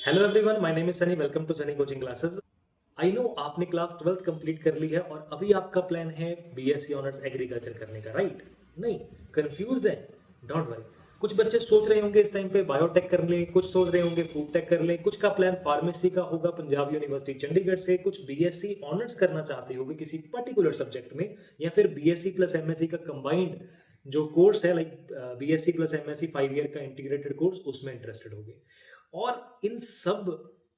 Hello everyone, my name is Sunny. Welcome to Sunny coaching classes. I know आपने class 12th complete कर ली है और अभी आपका प्लान है बीएससी ऑनर्स एग्रीकल्चर करने का, राइट? नहीं, कंफ्यूज्ड है? Don't worry. कुछ बच्चे सोच रहे होंगे इस टाइम पे बायोटेक कर लें, कुछ सोच रहे होंगे फूड टेक कर लें, कुछ का प्लान फार्मेसी का होगा पंजाब यूनिवर्सिटी चंडीगढ़ से, कुछ बीएससी ऑनर्स करना चाहते होंगे किसी पर्टिकुलर सब्जेक्ट में, या फिर बीएससी प्लस एमएससी का कंबाइंड जो कोर्स है, like BSc plus MSc 5 year का इंटीग्रेटेड कोर्स, उसमें इंटरेस्टेड होंगे। और इन सब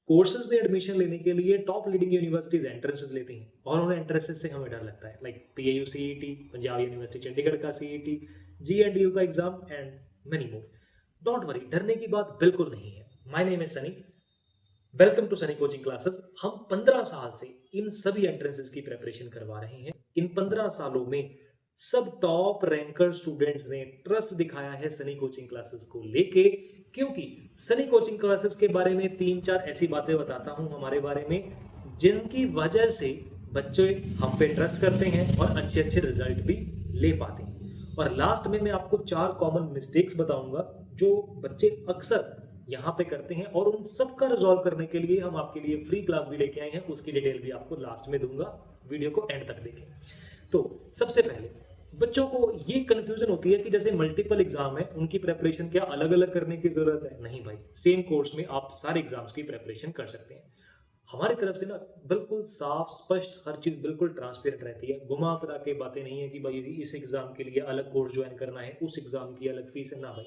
कोर्सेज में एडमिशन लेने के लिए टॉप लीडिंग यूनिवर्सिटीज एंट्रेंसेस लेती हैं और उन्हें एंट्रेंसेस से हमें डर लगता है, like PAU CET, Punjab university Chandigarh का सीईटी, जीएनडीयू का exam and many more. Don't worry, डरने की बात बिल्कुल नहीं है। My name is Sunny. Welcome to Sunny coaching classes. हम 15 साल से इन सभी एंट्रेंसेस की प्रिपरेशन करवा रहे हैं। इन 15 सालों में सब टॉप रैंकर स्टूडेंट्स ने ट्रस्ट दिखाया है सनी कोचिंग क्लासेस को लेके, क्योंकि सनी कोचिंग क्लासेस के बारे में 3-4 ऐसी बातें बताता हूं हमारे बारे में, जिनकी वजह से बच्चे हम पे ट्रस्ट करते हैं और अच्छे अच्छे रिजल्ट भी ले पाते हैं। और लास्ट में मैं आपको 4 कॉमन मिस्टेक्स बताऊंगा जो बच्चे अक्सर यहाँ पे करते हैं, और उन सब का रिजॉल्व करने के लिए हम आपके लिए फ्री क्लास भी लेके आए हैं। उसकी डिटेल भी आपको लास्ट में दूंगा, वीडियो को एंड तक देखें। तो सबसे पहले बच्चों को ये कंफ्यूजन होती है कि जैसे मल्टीपल एग्जाम है, उनकी प्रिपरेशन क्या अलग अलग करने की जरूरत है? नहीं भाई, सेम कोर्स में आप सारे एग्जाम्स की प्रिपरेशन कर सकते हैं। हमारी तरफ से ना बिल्कुल साफ स्पष्ट हर चीज बिल्कुल ट्रांसपेरेंट रहती है। घुमा फिरा के बातें नहीं है कि भाई इस एग्जाम के लिए अलग कोर्स ज्वाइन करना है, उस एग्जाम की अलग फीस है, ना भाई।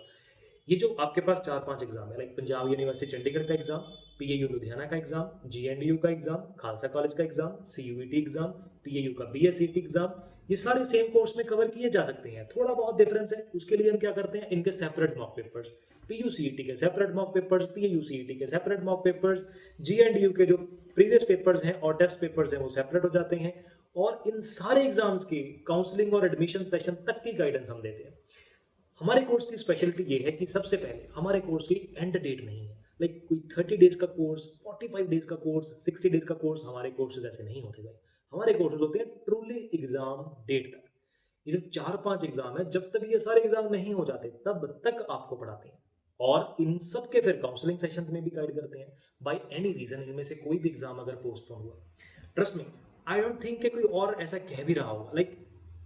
ये जो आपके पास 4-5 एग्जाम है, लाइक पंजाब यूनिवर्सिटी चंडीगढ़ का एग्जाम, पीएयू लुधियाना का एग्जाम, जीएनडीयू का एग्जाम, खालसा कॉलेज का एग्जाम, सीयूईटी एग्जाम, पीएयू का बीएसईटी एग्जाम, ये सारे सेम कोर्स में कवर किए जा सकते हैं। थोड़ा बहुत डिफरेंस है, उसके लिए हम क्या करते हैं, इनके सेपरेट मॉक पेपर्स, पीयूसीईटी के सेपरेट मॉक पेपर्स, पीएयूसीईटी के सेपरेट मॉक पेपर्स, जीएनडीयू के जो प्रीवियस पेपर्स हैं और टेस्ट पेपर्स हैं वो सेपरेट हो जाते हैं। और इन सारे एग्जाम्स की काउंसलिंग और एडमिशन सेशन तक की गाइडेंस हम देते हैं। हमारे कोर्स की स्पेशलिटी ये है कि सबसे पहले हमारे कोर्स की एंड डेट नहीं है, लाइक कोई 30 डेज का कोर्स, 45 डेज का कोर्स, 60 डेज का कोर्स, हमारे कोर्सेज ऐसे नहीं होते भाई। हमारे कोर्सेज होते हैं ट्रूली एग्जाम डेट तक। ये जो 4-5 एग्जाम है, जब तक ये सारे एग्जाम नहीं हो जाते तब तक आपको पढ़ाते हैं, और इन सब के फिर काउंसलिंग सेशंस में भी गाइड करते हैं। बाय एनी रीजन इनमें से कोई भी एग्जाम अगर पोस्टपोन हुआ, trust me, I don't think कि कोई और ऐसा कह भी रहा होगा। लाइक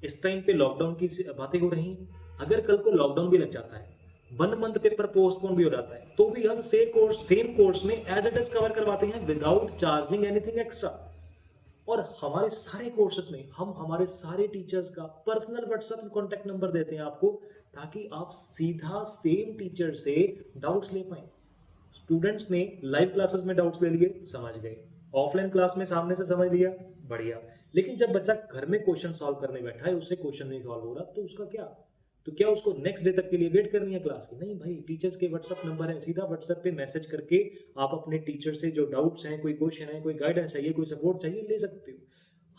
इस टाइम पे लॉकडाउन की बातें हो रही हैं, अगर कल को लॉकडाउन भी लग जाता है, 1 मंथ पेपर पोस्टपोन भी हो जाता है, तो भी हम सेम कोर्स में एज इट इज कवर करवाते हैं विदाउट चार्जिंग एनीथिंग एक्स्ट्रा। और हमारे सारे कोर्सेज में हम हमारे सारे टीचर्स का पर्सनल व्हाट्सएप कॉन्टैक्ट नंबर देते हैं आपको, ताकि आप सीधा सेम टीचर से डाउट्स ले पाए। स्टूडेंट्स ने लाइव क्लासेस में डाउट्स ले लिए, समझ गए। ऑफलाइन क्लास में सामने से समझ लिया, बढ़िया। लेकिन जब बच्चा घर में क्वेश्चन सॉल्व करने बैठा है, उससे क्वेश्चन नहीं सॉल्व हो रहा, तो उसका क्या? तो क्या उसको नेक्स्ट डे तक के लिए वेट करनी है क्लास की? नहीं भाई, टीचर्स के व्हाट्सएप नंबर है, सीधा व्हाट्सएप पे मैसेज करके आप अपने टीचर से जो डाउट्स हैं, कोई क्वेश्चन है, कोई गाइडेंस चाहिए, कोई सपोर्ट चाहिए, ले सकते हो।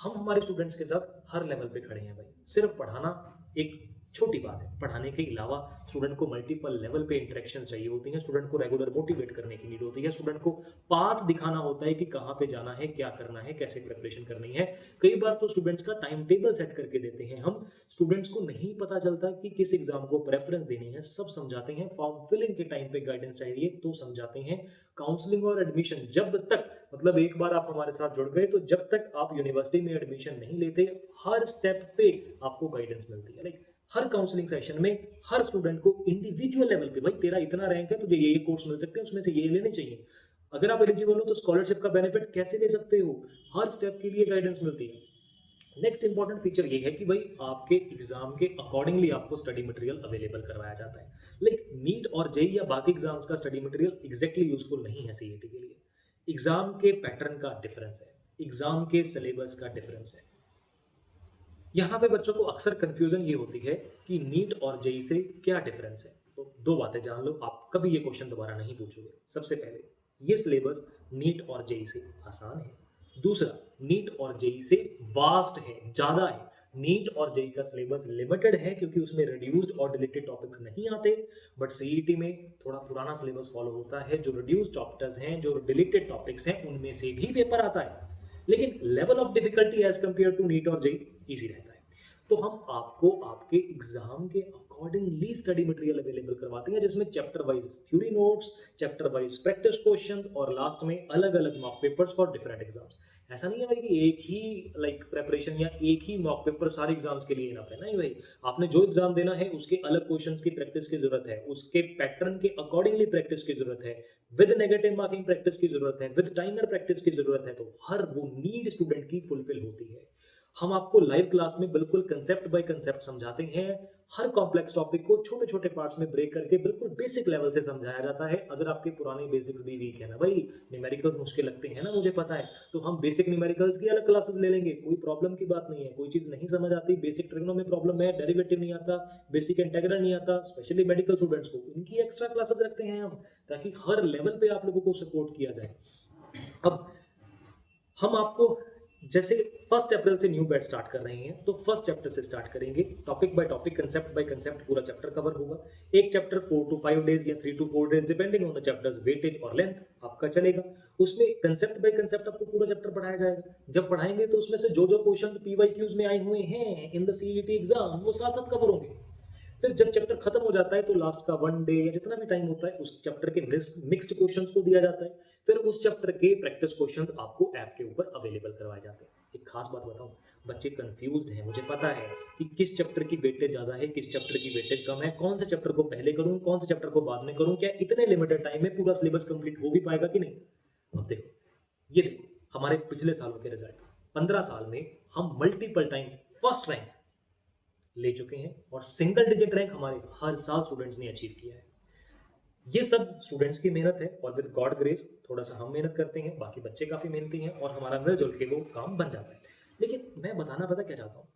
हम हमारे स्टूडेंट्स के साथ हर लेवल पे खड़े हैं भाई। सिर्फ पढ़ाना एक छोटी बात है, पढ़ाने के अलावा स्टूडेंट को मल्टीपल लेवल पे इंटरेक्शन चाहिए होती हैं, स्टूडेंट को रेगुलर मोटिवेट करने की नीड होती है, स्टूडेंट को पाथ दिखाना होता है कि कहाँ पे जाना है, क्या करना है, कैसे प्रिपरेशन करनी है। कई बार तो स्टूडेंट्स का टाइम टेबल सेट करके देते हैं हम, स्टूडेंट्स को नहीं पता चलता कि किस एग्जाम को प्रेफरेंस देनी है, सब समझाते हैं। फॉर्म फिलिंग के टाइम पे गाइडेंस चाहिए तो समझाते हैं। काउंसलिंग और एडमिशन जब तक, मतलब एक बार आप हमारे साथ जुड़ गए तो जब तक आप यूनिवर्सिटी में एडमिशन नहीं लेते, हर स्टेप पे आपको गाइडेंस मिलती है। लाइक हर काउंसलिंग सेशन में हर स्टूडेंट को इंडिविजुअल लेवल पे, भाई तेरा इतना रैंक है, तुझे ये कोर्स मिल सकते हैं, उसमें से ये लेने चाहिए, अगर आप एलिजिबल हो तो स्कॉलरशिप का बेनिफिट कैसे ले सकते हो, हर स्टेप के लिए गाइडेंस मिलती है। नेक्स्ट इंपॉर्टेंट फीचर ये है कि भाई आपके एग्जाम के अकॉर्डिंगली आपको स्टडी मटेरियल अवेलेबल करवाया जाता है। लाइक नीट और जेई या बाकी एग्जाम्स का स्टडी मटेरियल एग्जैक्टली यूजफुल नहीं है सीईटी के लिए। एग्जाम के पैटर्न का डिफरेंस है, एग्जाम के सिलेबस का डिफरेंस है। यहाँ पे बच्चों को अक्सर कंफ्यूजन ये होती है कि नीट और जेई से क्या डिफरेंस है। तो 2 बातें जान लो, आप कभी ये क्वेश्चन दोबारा नहीं पूछोगे। सबसे पहले, ये सिलेबस नीट और जेई से आसान है। दूसरा, नीट और जेई से वास्ट है, ज्यादा है। नीट और जेई का सिलेबस लिमिटेड है क्योंकि उसमें रिड्यूस्ड और डिलीटेड टॉपिक्स नहीं आते, बट सीईटी में थोड़ा पुराना सिलेबस फॉलो होता है, जो रिड्यूस्ड चैप्टर्स हैं, जो डिलीटेड टॉपिक्स हैं, उनमें से भी पेपर आता है। लेकिन level of difficulty as compare to NEET और जेई इजी रहता है। तो हम आपको आपके एग्जाम के अकॉर्डिंगली स्टडी मटेरियल अवेलेबल करवाते हैं, जिसमें chapter wise theory notes, chapter wise practice questions और लास्ट में अलग अलग mock papers for different exams. ऐसा नहीं है भाई कि एक ही प्रेपरेशन या एक ही मॉक पेपर सारे एग्जाम्स के लिए इनफ है, नहीं भाई। आपने जो एग्जाम देना है उसके अलग क्वेश्चंस की प्रैक्टिस की जरूरत है, उसके पैटर्न के अकॉर्डिंगली प्रैक्टिस की जरूरत है, विद नेगेटिव मार्किंग प्रैक्टिस की जरूरत है, विद टाइमर प्रैक्टिस की जरूरत है। तो हर वो नीड स्टूडेंट की फुलफिल होती है। हम आपको लाइव क्लास में बिल्कुल कंसेप्ट बाय कंसेप्ट समझाते हैं। हर कॉम्प्लेक्स टॉपिक को छोटे छोटे पार्ट्स में ब्रेक करके बिल्कुल बेसिक लेवल से समझाया जाता है। अगर आपके पुराने बेसिक्स भी वीक है ना भाई, न्यूमेरिकल्स मुश्किल लगते हैं ना, मुझे पता है, तो हम बेसिक न्यूमेरिकल्स की अलग क्लासेस ले लेंगे, कोई प्रॉब्लम की बात नहीं है। कोई चीज नहीं समझ आती, बेसिक ट्रिग्नो में प्रॉब्लम है, डेरिवेटिव नहीं आता, बेसिक इंटीग्रल नहीं आता, स्पेशली मेडिकल स्टूडेंट्स को इनकी एक्स्ट्रा क्लासेस रखते हैं हम, ताकि हर लेवल पे आप लोगों को सपोर्ट किया जाए। अब हम आपको जैसे 1 अप्रैल से न्यू बैच स्टार्ट कर रहे हैं, तो फर्स्ट चैप्टर से स्टार्ट करेंगे। Topic by topic, concept by concept पूरा चैप्टर कवर होगा। एक चैप्टर 4 to 5 डेज या 3 to 4 days depending on the chapters weightage और लेंथ आपका चलेगा। उसमें कंसेप्ट बाय कंसेप्ट आपको पूरा चैप्टर पढ़ाया जाएगा। जब पढ़ाएंगे तो उसमें से जो जो क्वेश्चंस पीवाईक्यूज में आए हुए हैं इन द सीईटी एग्जाम, वो साथ साथ कवर होंगे। फिर जब चैप्टर खत्म हो जाता है तो लास्ट का 1 डे या जितना भी टाइम होता है उस चैप्टर के मिक्स्ड क्वेश्चंस को दिया जाता है। फिर उस चैप्टर के प्रैक्टिस क्वेश्चंस आपको ऐप के ऊपर अवेलेबल करवाए जाते हैं। एक खास बात बताऊं, बच्चे कंफ्यूज्ड हैं, मुझे पता है कि किस चैप्टर की वेटेज ज्यादा है, किस चैप्टर की वेटेज कम है, कौन से चैप्टर को पहले करूं, कौन से चैप्टर को बाद में करूं, क्या इतने लिमिटेड टाइम में पूरा सिलेबस कंप्लीट हो भी पाएगा कि नहीं। अब देखो, ये देखो हमारे पिछले सालों के रिजल्ट, 15 साल में हम मल्टीपल टाइम फर्स्ट रैंक ले चुके हैं और सिंगल डिजिट रैंक हमारे हर साल स्टूडेंट्स ने अचीव किया है। ये सब स्टूडेंट्स की मेहनत है और विद गॉड ग्रेस थोड़ा सा हम मेहनत करते हैं, बाकी बच्चे काफी मेहनती हैं और हमारा मिलजुल के वो काम बन जाता है। लेकिन मैं बताना पता क्या चाहता हूँ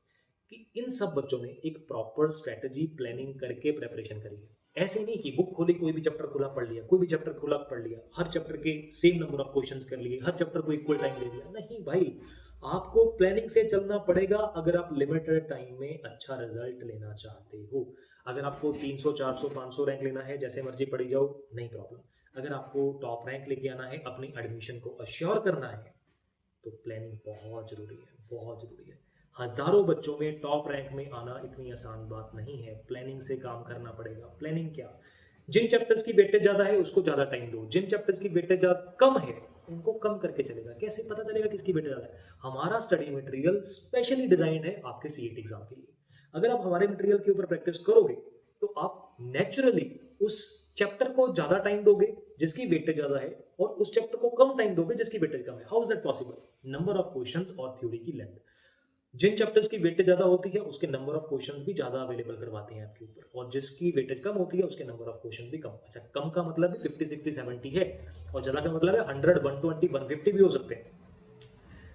कि इन सब बच्चों ने एक प्रॉपर स्ट्रेटेजी प्लानिंग करके प्रेपरेशन करी है। ऐसे नहीं कि बुक खोली, कोई भी चैप्टर खुला पढ़ लिया, कोई भी चैप्टर खुला पढ़ लिया, हर चैप्टर के सेम नंबर ऑफ क्वेश्चंस कर लिए, हर चैप्टर को इक्वल टाइम दे दिया। नहीं भाई, आपको प्लानिंग से चलना पड़ेगा अगर आप लिमिटेड टाइम में अच्छा रिजल्ट लेना चाहते हो। अगर आपको 300 400 500 रैंक लेना है, जैसे मर्जी पढ़ी जाओ, नहीं प्रॉब्लम। अगर आपको टॉप रैंक लेके आना है, अपनी एडमिशन को अश्योर करना है, तो प्लानिंग बहुत जरूरी है, बहुत जरूरी है। हजारों बच्चों में टॉप रैंक में आना इतनी आसान बात नहीं है, प्लानिंग से काम करना पड़ेगा। प्लानिंग क्या, जिन चैप्टर्स की वेटेज ज्यादा है उसको ज्यादा टाइम दो, जिन चैप्टर्स की वेटेज कम है उनको कम करके चलेगा। कैसे पता चलेगा किसकी वेटेज ज्यादा है? हमारा स्टडी मटेरियल स्पेशली डिजाइंड है आपके सीईटी एग्जाम के लिए। अगर आप हमारे मटेरियल के ऊपर प्रैक्टिस करोगे तो आप नेचुरली उस चैप्टर को ज्यादा टाइम दोगे जिसकी वेटेज ज्यादा है, और उस चैप्टर को कम टाइम दोगे जिसकी वेटेज कम है। How is that possible? Number of questions और थ्योरी की लेंथ। जिन चैप्टर्स की वेटेज ज्यादा होती है उसके नंबर ऑफ क्वेश्चंस भी ज्यादा अवेलेबल करवाते हैं आपके ऊपर, और जिसकी वेटेज कम होती है उसके नंबर ऑफ क्वेश्चंस भी कम। अच्छा, कम का मतलब है 50 60 70 है, और ज्यादा का मतलब है 100 120 150 भी हो सकते हैं।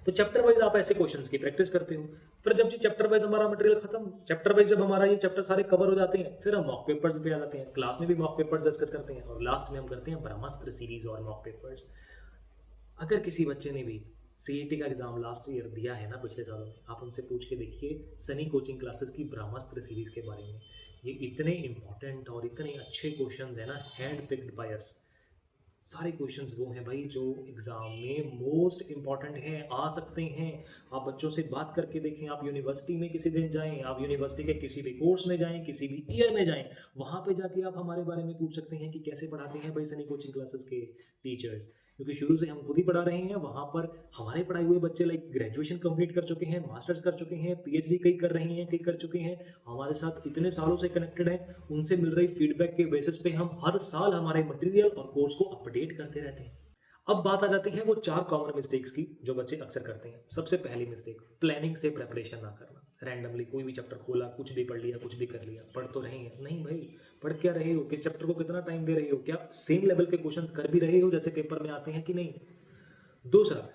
तो चैप्टर वाइज आप ऐसे क्वेश्चंस की प्रैक्टिस करते हो। फिर जब ये चैप्टर वाइज हमारा मटेरियल खत्म, चैप्टर वाइज जब हमारा ये चैप्टर सारे कवर हो जाते हैं, फिर हम मॉक पेपर्स पे आ जाते हैं। क्लास में भी मॉक पेपर्स डिस्कस करते हैं, और लास्ट में हम करते हैं ब्रह्मास्त्र सीरीज और मॉक पेपर्स। अगर किसी बच्चे ने भी सीईटी का एग्जाम लास्ट ईयर दिया है ना पिछले सालों में, आप उनसे पूछ के देखिए सनी कोचिंग क्लासेस की ब्रह्मास्त्र सीरीज के बारे में। ये इतने इंपॉर्टेंट और इतने अच्छे क्वेश्चंस है ना, हैंड पिक्ड बाय अस। सारे क्वेश्चंस वो हैं भाई जो एग्जाम में मोस्ट इंपॉर्टेंट हैं, आ सकते हैं। आप बच्चों से बात करके देखें, आप यूनिवर्सिटी में किसी दिन जाएं, आप यूनिवर्सिटी के किसी भी कोर्स में जाएं, किसी भी ईयर में जाएं, वहां पे जाके आप हमारे बारे में पूछ सकते हैं कि कैसे पढ़ाते हैं भाई सनी कोचिंग क्लासेस के टीचर्स। क्योंकि शुरू से हम खुद ही पढ़ा रहे हैं, वहां पर हमारे पढ़ाए हुए बच्चे ग्रेजुएशन कंप्लीट कर चुके हैं, मास्टर्स कर चुके हैं, पीएचडी कई कर रहे हैं, कई कर चुके हैं, हमारे साथ इतने सालों से कनेक्टेड हैं। उनसे मिल रही फीडबैक के बेसिस पे हम हर साल हमारे मटेरियल और कोर्स को अपडेट करते रहते हैं। अब बात आ जाती है वो 4 कॉमन मिस्टेक्स की जो बच्चे अक्सर करते हैं। सबसे पहली मिस्टेक, प्लानिंग से प्रेपरेशन ना करना। रैंडमली कोई भी चैप्टर खोला, कुछ भी पढ़ लिया, कुछ भी कर लिया। पढ़ तो रहे हैं, नहीं भाई, पढ़ क्या रहे हो, किस चैप्टर को कितना टाइम दे रहे हो, क्या सेम लेवल के क्वेश्चंस कर भी रहे हो जैसे पेपर में आते हैं कि नहीं। दूसरा,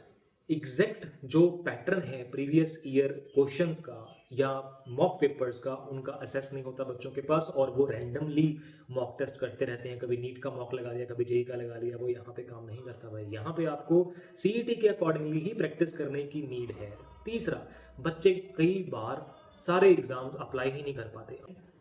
एग्जैक्ट जो पैटर्न है प्रीवियस ईयर क्वेश्चंस का या मॉक पेपर्स का, उनका असेस नहीं होता बच्चों के पास, और वो रैंडमली मॉक टेस्ट करते रहते हैं। कभी नीट का मॉक लगा लिया, कभी जेई का लगा लिया। वो यहाँ पे काम नहीं करता भाई, यहाँ पे आपको सीईटी के अकॉर्डिंगली ही प्रैक्टिस करने की नीड है। तीसरा, बच्चे कई बार सारे एग्जाम्स अप्लाई ही नहीं कर पाते।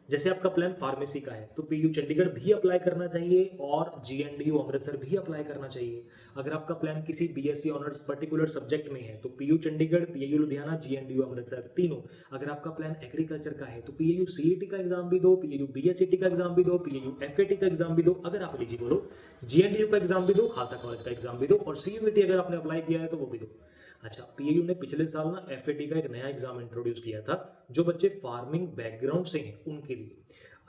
जैसे आपका प्लान फार्मेसी का है तो पीयू चंडीगढ़ भी अप्लाई करना चाहिए और जीएनडीयू अमृतसर भी अप्लाई करना चाहिए। अगर आपका प्लान किसी बीएससी ऑनर्स पर्टिकुलर सब्जेक्ट में है तो PU Chandigarh, PU Ludhiana, GNDU Amritsar तीनों। अगर आपका प्लान एग्रीकल्चर का है तो पीयू सीईटी का एग्जाम भी दो, पीयू बीएससीटी का एग्जाम भी दो, पीयू एफएटी का एग्जाम भी दो अगर आप एलिजिबल हो, जीएनडीयू का एग्जाम भी दो, खालसा कॉलेज का एग्जाम भी दो, और सीयूईटी अगर आपने अप्लाई किया है तो वो भी दो। अच्छा, पीएयू ने पिछले साल ना एफएटी का एक नया एग्जाम इंट्रोड्यूस किया था जो बच्चे फार्मिंग बैकग्राउंड से हैं उनके लिए।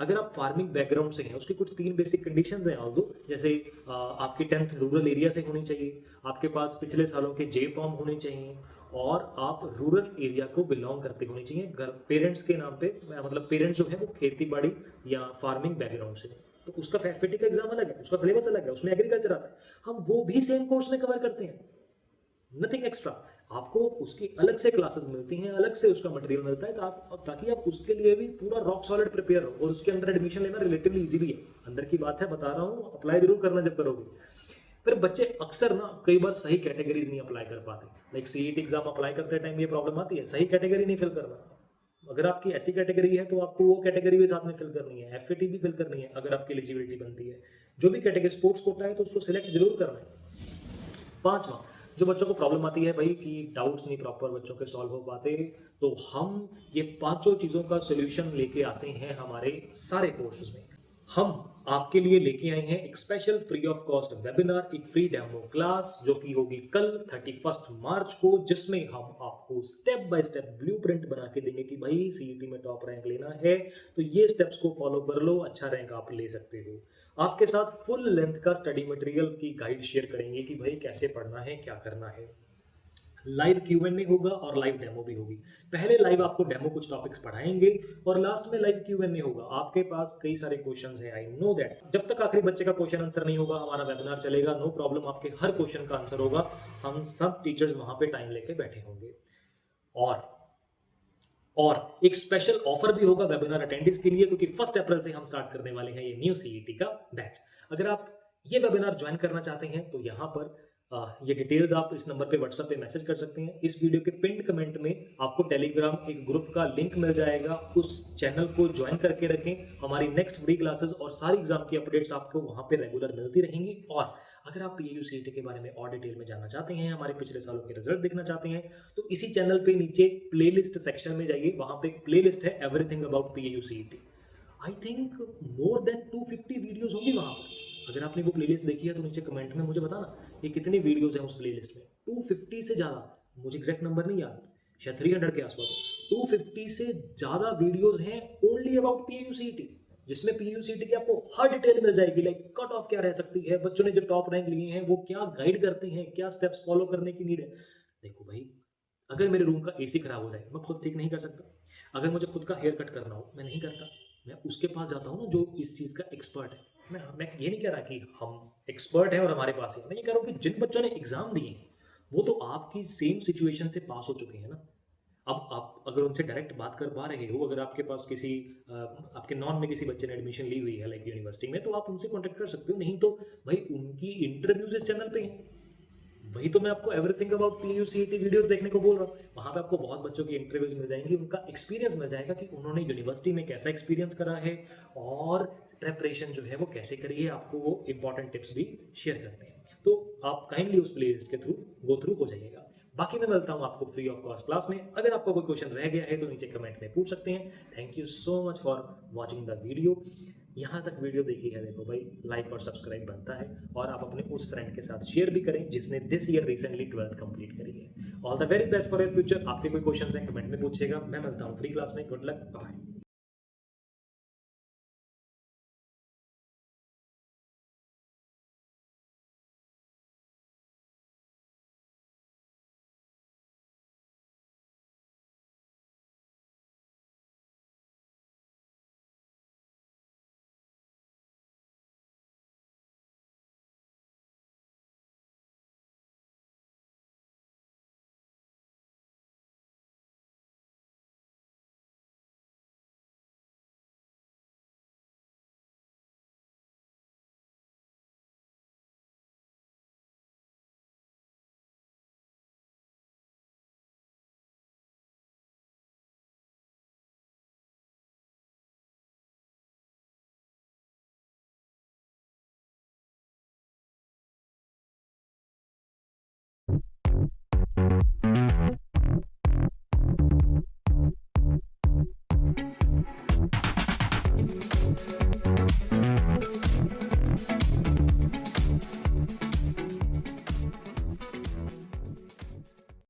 अगर आप फार्मिंग बैकग्राउंड से हैं उसकी कुछ 3 बेसिक कंडीशंस हैं ऑल्दो, जैसे आपकी 10th रूरल एरिया से होनी चाहिए, आपके पास पिछले सालों के जे फॉर्म होने चाहिए, और आप रूरल एरिया को बिलोंग करते होने चाहिए। घर पेरेंट्स के नाम पे, मतलब पेरेंट्स जो है वो खेती बाड़ी या फार्मिंग बैकग्राउंड से, तो उसका एफएटी का एग्जाम अलग है, उसका सिलेबस अलग है, उसमें एग्रीकल्चर आता है। हम वो भी सेम कोर्स में कवर करते हैं, नथिंग एक्स्ट्रा। आपको उसकी अलग से क्लासेस मिलती हैं, अलग से उसका मटेरियल मिलता है, तो आप ताकि आप उसके लिए भी पूरा रॉक सॉलिड प्रिपेयर हो। और उसके अंदर एडमिशन लेना रिलेटिवली इजी भी है, अंदर की बात है, बता रहा हूँ, अप्लाई जरूर करना जब करोगे। फिर बच्चे अक्सर ना कई बार सही कैटेगरीज नहीं अप्लाई कर पाते। लाइक सीईटी एग्जाम अप्लाई करते टाइम ये प्रॉब्लम आती है, सही कैटेगरी नहीं फिल करना। अगर आपकी ऐसी कैटेगरी है तो आपको वो कैटेगरी भी साथ में फिल करनी है, एफएटी भी फिल करनी है अगर आपकी एलिजिबिलिटी बनती है। जो भी कैटेगरी स्पोर्ट्स कोटा है तो उसको सिलेक्ट जरूर करना है। 5वां, जो बच्चों को प्रॉब्लम आती है भाई कि डाउट्स नहीं प्रॉपर बच्चों के सॉल्व हो पाते, तो हम ये 5 चीज़ों का सोल्यूशन लेके आते हैं हमारे सारे कोर्सेज में। हम आपके लिए लेके आए हैं एक special free of cost webinar, एक फ्री डेमो क्लास जो कि होगी कल 31 मार्च को, जिसमें हम आपको स्टेप बाय स्टेप ब्लूप्रिंट बना के देंगे कि भाई सीईटी में टॉप रैंक लेना है तो ये स्टेप्स को फॉलो कर लो, अच्छा रैंक आप ले सकते हो। आपके साथ फुल लेंथ का स्टडी मटेरियल की गाइड शेयर करेंगे कि भाई कैसे पढ़ना है, क्या करना है। लाइव क्यूएनए होगा और लाइव डेमो भी होगी। पहले लाइव आपको डेमो कुछ टॉपिक्स पढ़ाएंगे और लास्ट में लाइव क्यूएनए होगा। आपके पास कई सारे क्वेश्चंस हैं, आई नो दैट। जब तक आखिरी बच्चे का क्वेश्चन आंसर नहीं होगा हमारा वेबिनार चलेगा, नो प्रॉब्लम, आपके हर क्वेश्चन का आंसर होगा। हम सब टीचर्स वहां पे टाइम लेके बैठे होंगे। और एक स्पेशल ऑफर भी होगा वेबिनार अटेंडेंस के लिए, क्योंकि 1 अप्रैल से हम स्टार्ट करने वाले हैं ये न्यू सीईटी का बैच। अगर आप ये वेबिनार ज्वाइन करना चाहते हैं तो यहाँ पर ये डिटेल्स आप इस नंबर पे व्हाट्सएप पे मैसेज कर सकते हैं। इस वीडियो के पिन कमेंट में आपको टेलीग्राम एक ग्रुप का लिंक मिल जाएगा, उस चैनल को ज्वाइन करके रखें। हमारी नेक्स्ट फ्री क्लासेस और सारी एग्जाम की अपडेट्स आपको वहां पे रेगुलर मिलती रहेंगी। और अगर आप पीयू सीईटी के बारे में और डिटेल में जानना चाहते हैं, हमारे पिछले सालों के रिजल्ट देखना चाहते हैं, तो इसी चैनल पे नीचे प्लेलिस्ट सेक्शन में जाइए, वहां पे एक प्लेलिस्ट है everything about PU CET. I think more than 250 videos होंगी वहां पर। अगर आपने वो प्लेलिस्ट देखी है तो नीचे कमेंट में मुझे बताना ये कितनी वीडियोस हैं उस प्लेलिस्ट में। 250 से ज़्यादा, मुझे एग्जैक्ट नंबर नहीं याद, शायद 300 के आसपास हो। 250 से ज़्यादा वीडियोस हैं ओनली अबाउट पीयू सीईटी, जिसमें पीयू सीईटी की आपको हर डिटेल मिल जाएगी। लाइक कट ऑफ क्या रह सकती है, बच्चों ने जो टॉप रैंक लिए हैं वो क्या गाइड करते हैं, क्या स्टेप्स फॉलो करने की नीड है। देखो भाई, अगर मेरे रूम का एसी खराब हो जाए मैं खुद ठीक नहीं कर सकता। अगर मुझे खुद का हेयर कट करना हो मैं नहीं करता, मैं उसके पास जाता हूँ ना जो इस चीज़ का एक्सपर्ट है। मैं ये नहीं कह रहा कि हम एक्सपर्ट हैं और हमारे पास है, मैं ये कह रहा हूँ कि जिन बच्चों ने एग्जाम दिए हैं वो तो आपकी सेम सिचुएशन से पास हो चुके हैं ना। अब आप अगर उनसे डायरेक्ट बात कर पा रहे हो, अगर आपके पास किसी आपके नॉन में किसी बच्चे ने एडमिशन ली हुई है लाइक यूनिवर्सिटी में, तो आप उनसे कॉन्टेक्ट कर सकते हो। नहीं तो भाई उनकी इंटरव्यूज इस चैनल पे हैं, वही तो मैं आपको everything about PU CET videos देखने को बोल रहा हूँ। वहाँ पे आपको बहुत बच्चों की इंटरव्यूज मिल जाएंगी, उनका एक्सपीरियंस मिल जाएगा कि उन्होंने यूनिवर्सिटी में कैसा एक्सपीरियंस करा है और प्रेपरेशन जो है वो कैसे करी है। आपको वो इंपॉर्टेंट टिप्स भी शेयर करते हैं, तो आप काइंडली उस प्लेलिस्ट के थ्रू गो थ्रू हो जाइएगा। बाकी मैं मिलता हूँ आपको फ्री ऑफ कॉस्ट क्लास में। अगर आपका कोई क्वेश्चन रह गया है तो नीचे कमेंट में पूछ सकते हैं। Thank you so much for watching the video. यहाँ तक वीडियो देखी है, देखो भाई लाइक और सब्सक्राइब बनता है, और आप अपने उस फ्रेंड के साथ शेयर भी करें जिसने this year recently 12th complete करी है। All the very best for your future. आपके कोई क्वेश्चन हैं कमेंट में पूछिएगा। मैं मिलता हूँ फ्री क्लास में। Good luck, bye.